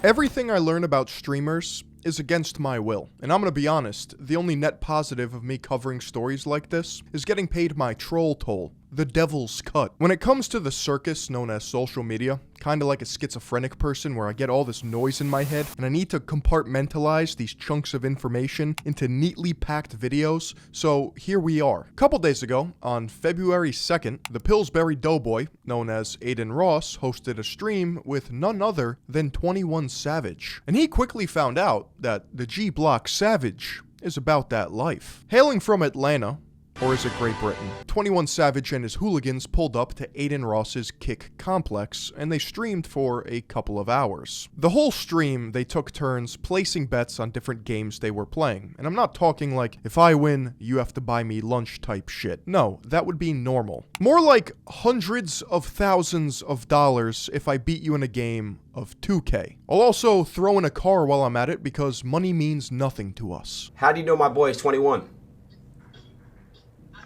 Everything I learn about streamers is against my will. And I'm gonna be honest, the only net positive of me covering stories like this is getting paid my troll toll, the devil's cut. When it comes to the circus known as social media, kinda like a schizophrenic person where I get all this noise in my head and I need to compartmentalize these chunks of information into neatly packed videos, so here we are. A couple days ago, on February 2nd, the Pillsbury Doughboy, known as Aiden Ross, hosted a stream with none other than 21 Savage. And he quickly found out that the G Block Savage is about that life. Hailing from Atlanta, or is it Great Britain? 21 Savage and his hooligans pulled up to Aiden Ross's Kick complex, and they streamed for a couple of hours. The whole stream, they took turns placing bets on different games they were playing. And I'm not talking like, if I win, you have to buy me lunch type shit. No, that would be normal. More like hundreds of thousands of dollars if I beat you in a game of 2K. I'll also throw in a car while I'm at it because money means nothing to us. How do you know my boy is 21?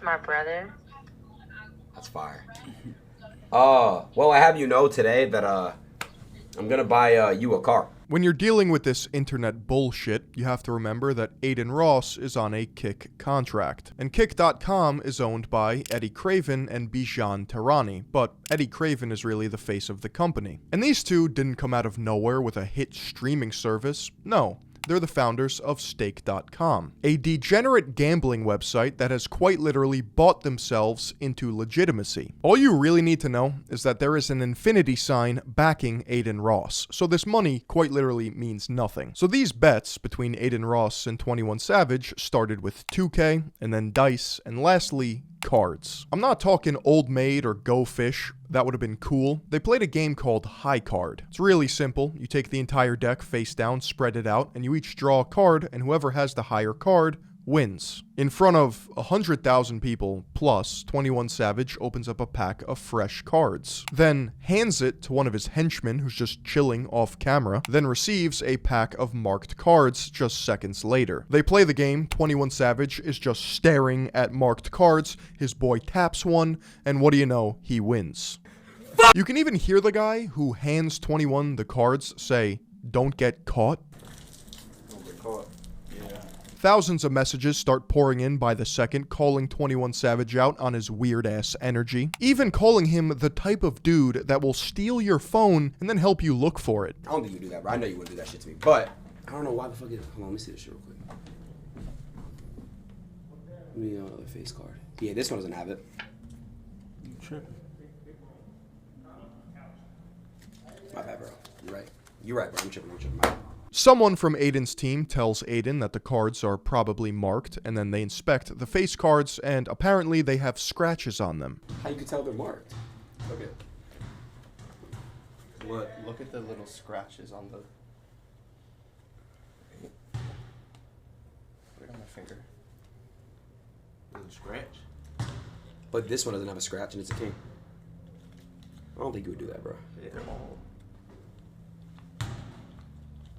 My brother. That's fire. Well, I have you know today that I'm gonna buy you a car. When you're dealing with this internet bullshit, you have to remember that Aiden Ross is on a Kick contract. And Kick.com is owned by Eddie Craven and Bijan Tehrani, but Eddie Craven is really the face of the company. And these two didn't come out of nowhere with a hit streaming service. No. They're the founders of Stake.com, a degenerate gambling website that has quite literally bought themselves into legitimacy. All you really need to know is that there is an infinity sign backing Aiden Ross, so this money quite literally means nothing. So these bets between Aiden Ross and 21 Savage started with 2K, and then dice, and lastly, cards. I'm not talking Old Maid or Go Fish. That would have been cool. They played a game called High Card. It's really simple. You take the entire deck face down, spread it out, and you each draw a card, and whoever has the higher card wins. In front of 100,000 people plus, 21 Savage opens up a pack of fresh cards, then hands it to one of his henchmen who's just chilling off camera, then receives a pack of marked cards just seconds later. They play the game, 21 Savage is just staring at marked cards, his boy taps one, and what do you know, he wins. You can even hear the guy who hands 21 the cards say, "Don't get caught." Don't get caught. Thousands of messages start pouring in by the second, calling 21 Savage out on his weird-ass energy. Even calling him the type of dude that will steal your phone and then help you look for it. I don't think you do that, bro. I know you wouldn't do that shit to me, but I don't know why the fuck. Hold on, let me see this shit real quick. Let me the face card. Yeah, this one doesn't have it. You tripping? My bad, bro. You're right. You're right, bro. I'm tripping. My bad. Someone from Aiden's team tells Aiden that the cards are probably marked, and then they inspect the face cards, and apparently they have scratches on them. How you can tell they're marked? Okay. What? Look at the little scratches on the. Put it on my finger. Little scratch. But this one doesn't have a scratch, and it's a king. I don't think you would do that, bro. Yeah, they're all.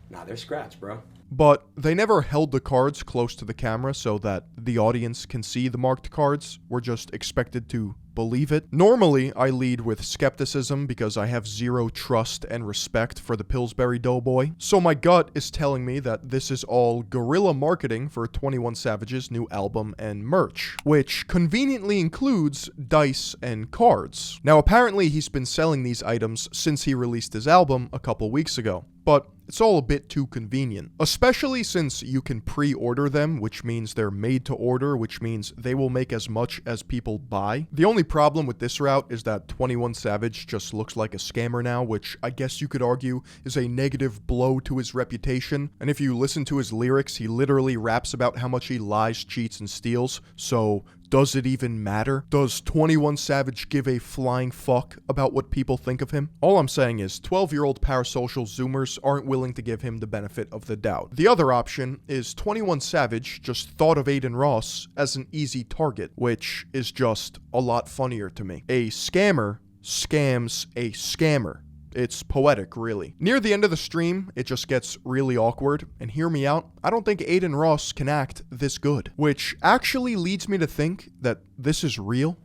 Nah, they're scratched, bro. But they never held the cards close to the camera so that the audience can see the marked cards. We're just expected to believe it. Normally, I lead with skepticism because I have zero trust and respect for the Pillsbury Doughboy. So my gut is telling me that this is all guerrilla marketing for 21 Savage's new album and merch, which conveniently includes dice and cards. Now, apparently he's been selling these items since he released his album a couple weeks ago, but it's all a bit too convenient, especially since you can pre-order them, which means they're made to order, which means they will make as much as people buy. The only problem with this route is that 21 Savage just looks like a scammer now, which I guess you could argue is a negative blow to his reputation. And if you listen to his lyrics, he literally raps about how much he lies, cheats, and steals, so does it even matter? Does 21 Savage give a flying fuck about what people think of him? All I'm saying is 12-year-old parasocial Zoomers aren't willing to give him the benefit of the doubt. The other option is 21 Savage just thought of Aiden Ross as an easy target, which is just a lot funnier to me. A scammer scams a scammer. It's poetic, really. Near the end of the stream, it just gets really awkward, and hear me out, I don't think Aiden Ross can act this good, which actually leads me to think that this is real.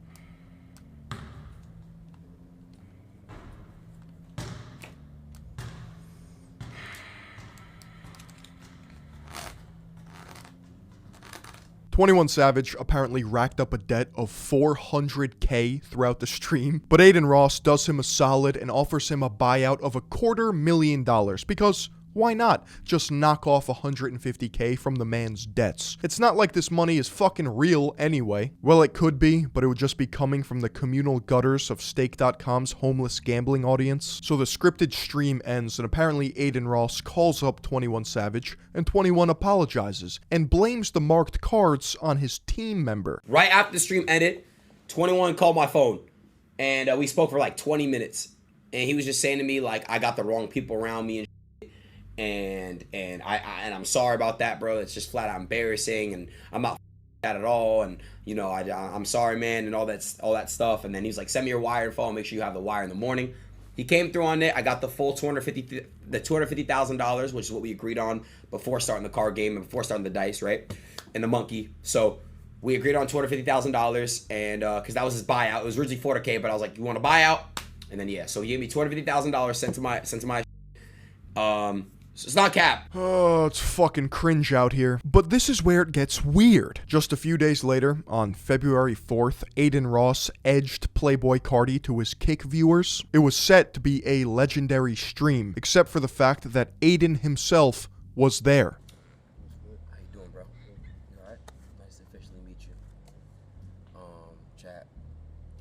21 Savage apparently racked up a debt of $400K throughout the stream, but Adin Ross does him a solid and offers him a buyout of $250,000 because why not just knock off $150K from the man's debts? It's not like this money is fucking real anyway. Well, it could be, but it would just be coming from the communal gutters of Stake.com's homeless gambling audience. So the scripted stream ends and apparently Adin Ross calls up 21 Savage and 21 apologizes and blames the marked cards on his team member. Right after the stream ended, 21 called my phone and we spoke for like 20 minutes. And he was just saying to me like, I got the wrong people around me and I'm sorry about that, bro. It's just flat out embarrassing, and I'm not at it all, and you know I'm sorry, man, and all that stuff. And then he's like, send me your wire info. I'll make sure you have the wire in the morning. He came through on it. I got the full $250,000, which is what we agreed on before starting the card game and before starting the dice, right? And the monkey. So we agreed on $250,000, and because that was his buyout. It was originally $400K, but I was like, you want a buyout? And then yeah, so he gave me $250,000 sent to my So it's not cap. Oh, it's fucking cringe out here. But this is where it gets weird. Just a few days later, on February 4th, Adin Ross edged Playboy Cardi to his kick viewers. It was set to be a legendary stream, except for the fact that Adin himself was there. How you doing, bro? You alright? Nice to officially meet you. Chat.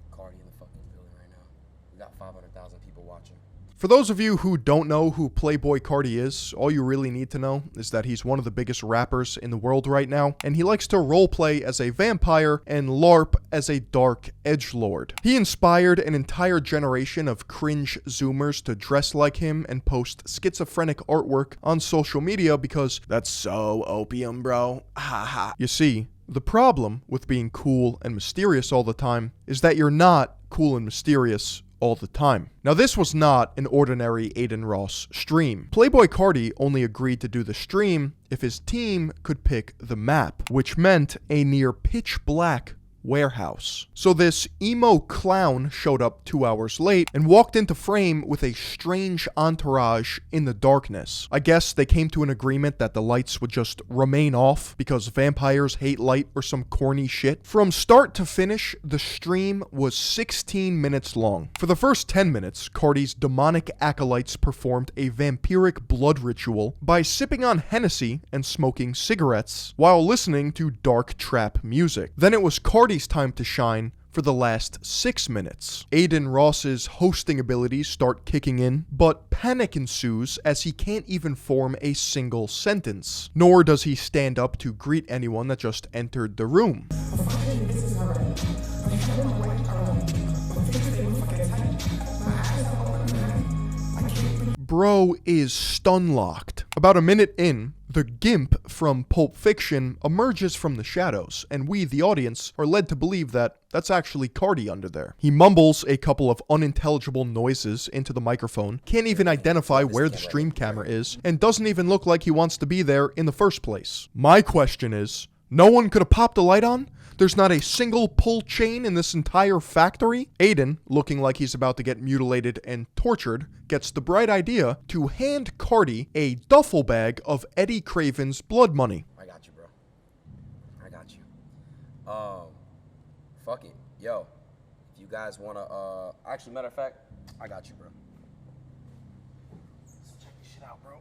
Cardi in the fucking building right now. We got 500,000 people watching. For those of you who don't know who Playboy Cardi is, all you really need to know is that he's one of the biggest rappers in the world right now, and he likes to roleplay as a vampire and LARP as a dark edgelord. He inspired an entire generation of cringe Zoomers to dress like him and post schizophrenic artwork on social media because that's so opium, bro. Haha. You see, the problem with being cool and mysterious all the time is that you're not cool and mysterious all the time. Now, this was not an ordinary Adin Ross stream. Playboy Cardi only agreed to do the stream if his team could pick the map, which meant a near pitch black warehouse. So this emo clown showed up 2 hours late and walked into frame with a strange entourage in the darkness. I guess they came to an agreement that the lights would just remain off because vampires hate light or some corny shit. From start to finish, the stream was 16 minutes long. For the first 10 minutes, Cardi's demonic acolytes performed a vampiric blood ritual by sipping on Hennessy and smoking cigarettes while listening to dark trap music. Then it was Cardi's time to shine for the last 6 minutes. Adin Ross's hosting abilities start kicking in, but panic ensues as he can't even form a single sentence. Nor does he stand up to greet anyone that just entered the room. Bro is stun-locked. About a minute in, the Gimp from Pulp Fiction emerges from the shadows, and we, the audience, are led to believe that that's actually Cardi under there. He mumbles a couple of unintelligible noises into the microphone, can't even identify where the stream camera is, and doesn't even look like he wants to be there in the first place. My question is, no one could have popped the light on? There's not a single pull chain in this entire factory? Adin, looking like he's about to get mutilated and tortured, gets the bright idea to hand Cardi a duffel bag of Eddie Craven's blood money. I got you, bro. I got you. Fuck it. Yo, if you guys wanna, actually, matter of fact, I got you, bro. So check this shit out, bro.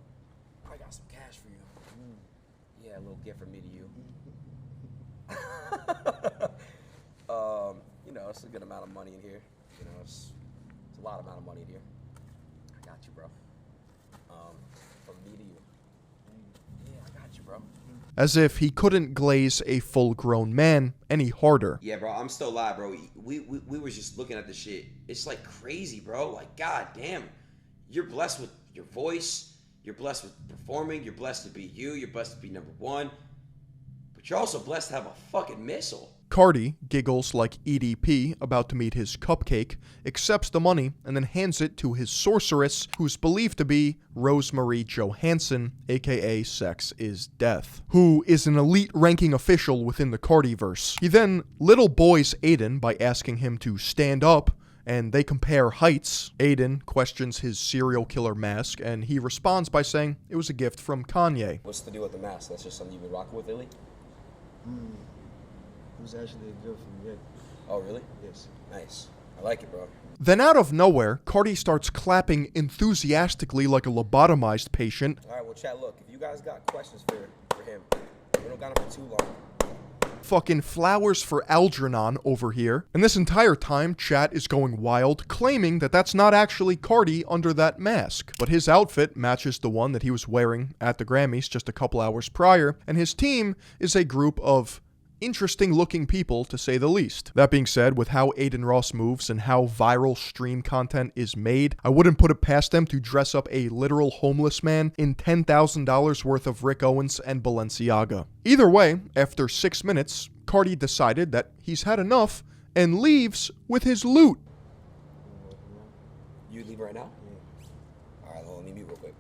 I got some cash for you. Yeah, a little gift from me to you. You know, it's a good amount of money in here. You know, it's a lot amount of money in here. I got you, bro. From me to you. Yeah, I got you, bro. As if he couldn't glaze a full-grown man any harder. Yeah, bro, I'm still live, bro. We were just looking at the shit. It's like crazy, bro. Like, god damn. You're blessed with your voice. You're blessed with performing. You're blessed to be you. You're blessed to be number one. But you're also blessed to have a fucking missile. Cardi giggles like EDP about to meet his cupcake, accepts the money, and then hands it to his sorceress, who's believed to be Rosemary Johansson, aka Sex is Death, who is an elite ranking official within the Cardiverse. He then little boys Adin by asking him to stand up, and they compare heights. Adin questions his serial killer mask, and he responds by saying it was a gift from Kanye. What's the deal with the mask? That's just something you've been rocking with, Illy? who's actually a girl from Red. Oh, really? Yes. Nice. I like it, bro. Then out of nowhere, Cardi starts clapping enthusiastically like a lobotomized patient. All right, well, chat, look, if you guys got questions for him, we don't got him for too long. Fucking flowers for Algernon over here. And this entire time, chat is going wild, claiming that that's not actually Cardi under that mask. But his outfit matches the one that he was wearing at the Grammys just a couple hours prior, and his team is a group of interesting looking people, to say the least. That being said, with how Aiden Ross moves and how viral stream content is made, I wouldn't put it past them to dress up a literal homeless man in $10,000 worth of Rick Owens and Balenciaga. Either way, after 6 minutes, Cardi decided that he's had enough and leaves with his loot. You leave right now? All right, well, let me mute real quick.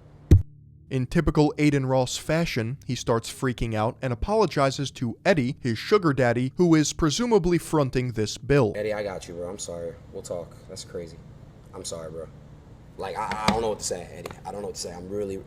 In typical Aiden Ross fashion, he starts freaking out and apologizes to Eddie, his sugar daddy, who is presumably fronting this bill. Eddie, I got you, bro. I'm sorry. We'll talk. That's crazy. I'm sorry, bro. Like, I don't know what to say, Eddie. I don't know what to say. I'm really...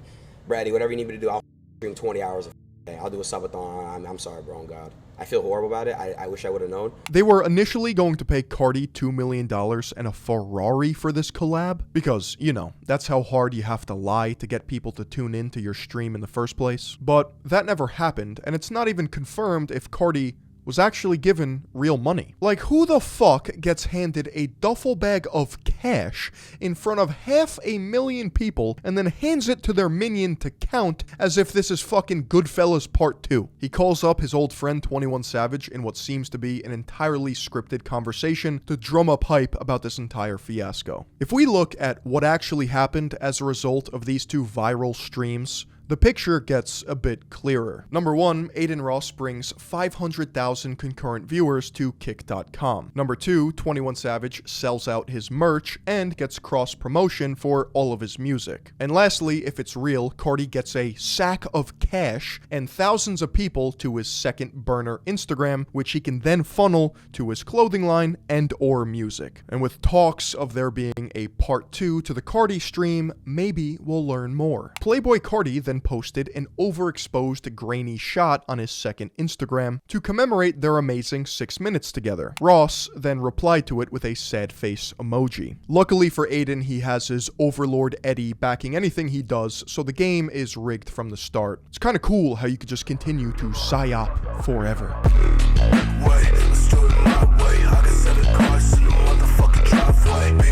Brady, whatever you need me to do, I'll stream 20 hours of day. I'll do a subathon. I'm sorry, bro. On God. I feel horrible about it. I wish I would have known. They were initially going to pay Cardi $2 million and a Ferrari for this collab, because, you know, that's how hard you have to lie to get people to tune in to your stream in the first place. But that never happened, and it's not even confirmed if Cardi was actually given real money. Like, who the fuck gets handed a duffel bag of cash in front of 500,000 people and then hands it to their minion to count as if this is fucking Goodfellas Part 2? He calls up his old friend 21 Savage in what seems to be an entirely scripted conversation to drum up hype about this entire fiasco. If we look at what actually happened as a result of these two viral streams, the picture gets a bit clearer. Number 1, Aiden Ross brings 500,000 concurrent viewers to Kick.com. Number 2, 21 Savage sells out his merch and gets cross-promotion for all of his music. And lastly, if it's real, Cardi gets a sack of cash and thousands of people to his second burner Instagram, which he can then funnel to his clothing line and or music. And with talks of there being a part 2 to the Cardi stream, maybe we'll learn more. Playboy Cardi then posted an overexposed grainy shot on his second Instagram to commemorate their amazing 6 minutes together. Ross then replied to it with a sad face emoji. Luckily for Aiden, he has his overlord Eddie backing anything he does, so the game is rigged from the start. It's kind of cool how you could just continue to psyop forever. Let's do it my way.